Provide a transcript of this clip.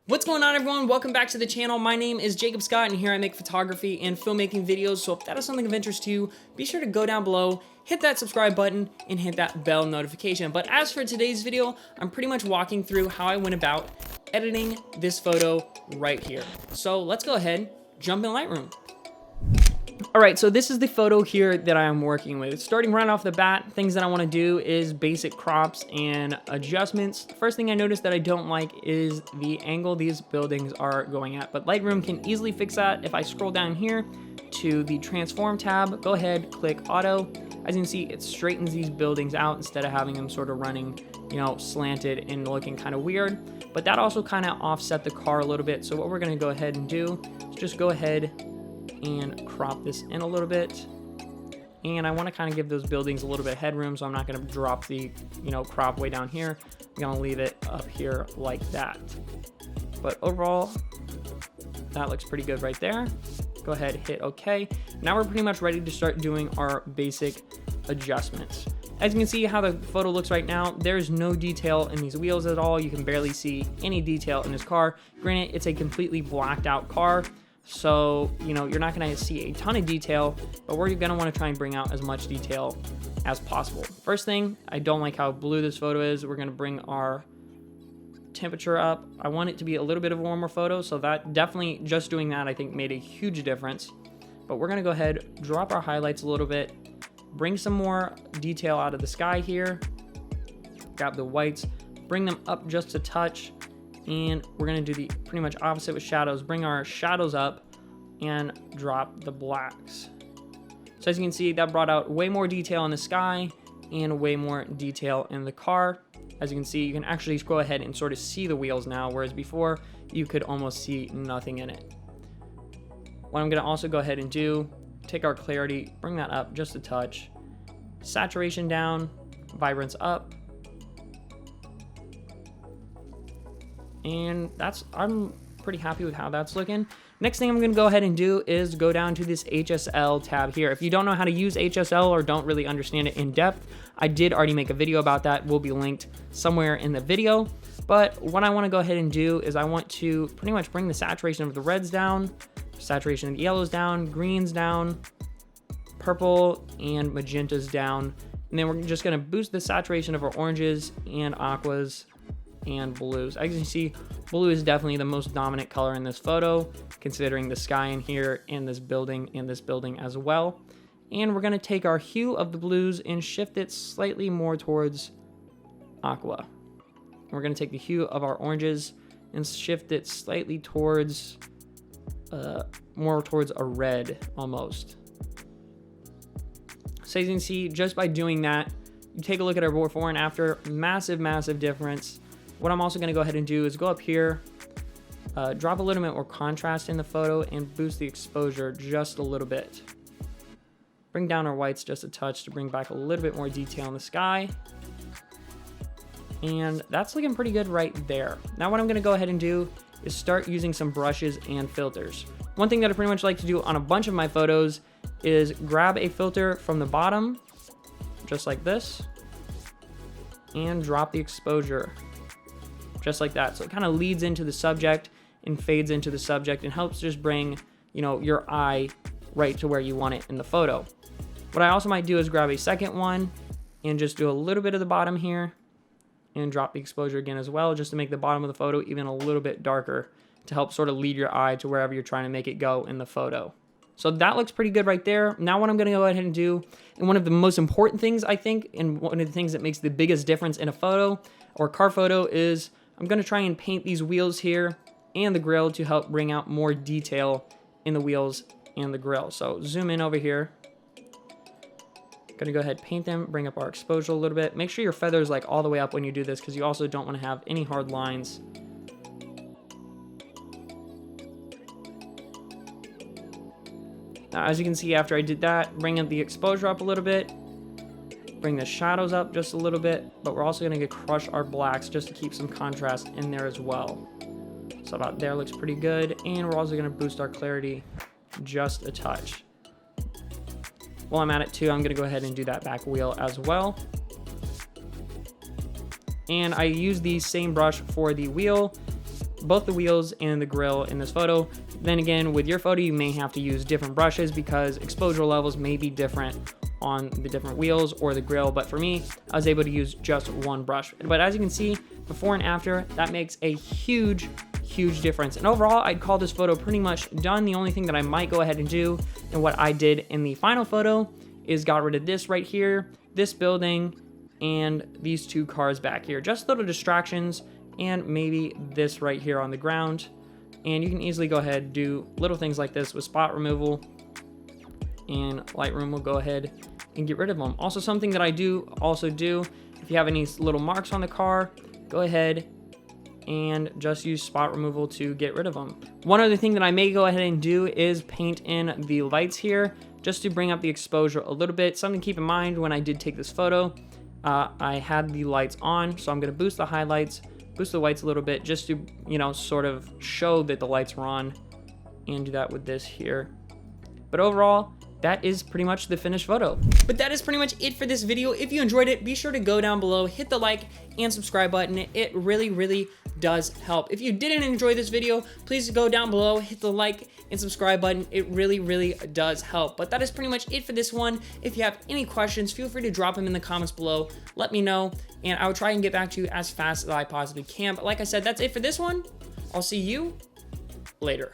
What's going on, everyone? Welcome back to the channel. My name is Jacob Scott, and here I make photography and filmmaking videos. So if that is something of interest to you, be sure to go down below, hit that subscribe button, and hit that bell notification. But as for today's video, I'm pretty much walking through how I went about editing this photo right here. So let's go ahead, jump in Lightroom. All right, so this is the photo here that I am working with. Starting right off the bat, things that I want to do is basic crops and adjustments. The first thing I noticed that I don't like is the angle these buildings are going at, but Lightroom can easily fix that. If I scroll down here to the transform tab, go ahead, click auto. As you can see, it straightens these buildings out instead of having them sort of running, slanted and looking kind of weird. But that also kind of offset the car a little bit. So what we're going to go ahead and do is just go ahead and crop this in a little bit. And I want to kind of give those buildings a little bit of headroom, so I'm not going to drop the crop way down here. I'm going to leave it up here like that. But overall, that looks pretty good right there. Go ahead, hit OK. Now we're pretty much ready to start doing our basic adjustments. As you can see how the photo looks right now, there's no detail in these wheels at all. You can barely see any detail in this car. Granted, it's a completely blacked out car, so, you're not going to see a ton of detail, but we're going to want to try and bring out as much detail as possible. First thing, I don't like how blue this photo is. We're going to bring our temperature up. I want it to be a little bit of a warmer photo, so that definitely, just doing that, I think made a huge difference. But we're going to go ahead, drop our highlights a little bit, bring some more detail out of the sky here, grab the whites, bring them up just a touch. And we're going to do the pretty much opposite with shadows. Bring our shadows up and drop the blacks. So as you can see, that brought out way more detail in the sky and way more detail in the car. As you can see, you can actually go ahead and sort of see the wheels now, whereas before you could almost see nothing in it. What I'm going to also go ahead and do, take our clarity, bring that up just a touch, saturation down, vibrance up. And I'm pretty happy with how that's looking. Next thing I'm going to go ahead and do is go down to this HSL tab here. If you don't know how to use HSL or don't really understand it in depth, I did already make a video about that. Will be linked somewhere in the video. But what I want to go ahead and do is I want to pretty much bring the saturation of the reds down, saturation of the yellows down, greens down, purple and magentas down. And then we're just going to boost the saturation of our oranges and aquas and blues. As you can see, blue is definitely the most dominant color in this photo, considering the sky in here and this building as well. And we're going to take our hue of the blues and shift it slightly more towards aqua. We're going to take the hue of our oranges and shift it slightly towards more towards a red almost. So as you can see, just by doing that, you take a look at our before and after, massive difference. What I'm also going to go ahead and do is go up here, drop a little bit more contrast in the photo and boost the exposure just a little bit. Bring down our whites just a touch to bring back a little bit more detail in the sky. And that's looking pretty good right there. Now what I'm going to go ahead and do is start using some brushes and filters. One thing that I pretty much like to do on a bunch of my photos is grab a filter from the bottom, just like this, and drop the exposure. Just like that. So it kind of leads into the subject and fades into the subject and helps just bring, your eye right to where you want it in the photo. What I also might do is grab a second one and just do a little bit of the bottom here and drop the exposure again as well, just to make the bottom of the photo even a little bit darker to help sort of lead your eye to wherever you're trying to make it go in the photo. So that looks pretty good right there. Now what I'm going to go ahead and do, and one of the most important things I think, and one of the things that makes the biggest difference in a photo or car photo is I'm going to try and paint these wheels here and the grill to help bring out more detail in the wheels and the grill. So zoom in over here. Going to go ahead, paint them, bring up our exposure a little bit. Make sure your feather's like all the way up when you do this, because you also don't want to have any hard lines. Now, as you can see, after I did that, bring up the exposure up a little bit. Bring the shadows up just a little bit, but we're also going to crush our blacks just to keep some contrast in there as well. So about there looks pretty good, and we're also going to boost our clarity just a touch. While I'm at it too, I'm going to go ahead and do that back wheel as well. And I use the same brush for the wheel, both the wheels and the grill in this photo. Then again, with your photo, you may have to use different brushes because exposure levels may be different on the different wheels or the grill. But for me, I was able to use just one brush. But as you can see, before and after, that makes a huge difference. And overall, I'd call this photo pretty much done. The only thing that I might go ahead and do, and what I did in the final photo, is got rid of this right here, this building, and these two cars back here. Just little distractions, and maybe this right here on the ground. And you can easily go ahead and do little things like this with spot removal, and Lightroom will go ahead and get rid of them. Also, something that I do if you have any little marks on the car, go ahead and just use spot removal to get rid of them. One other thing that I may go ahead and do is paint in the lights here, just to bring up the exposure a little bit. Something to keep in mind when I did take this photo, I had the lights on, so I'm gonna boost the highlights, boost the whites a little bit, just to, you know, sort of show that the lights were on, and do that with this here. But overall, that is pretty much the finished photo. But that is pretty much it for this video. If you enjoyed it, be sure to go down below, hit the like and subscribe button. It really does help. If you didn't enjoy this video, please go down below, hit the like and subscribe button. It really does help. But that is pretty much it for this one. If you have any questions, feel free to drop them in the comments below. Let me know, and I will try and get back to you as fast as I possibly can. But like I said, that's it for this one. I'll see you later.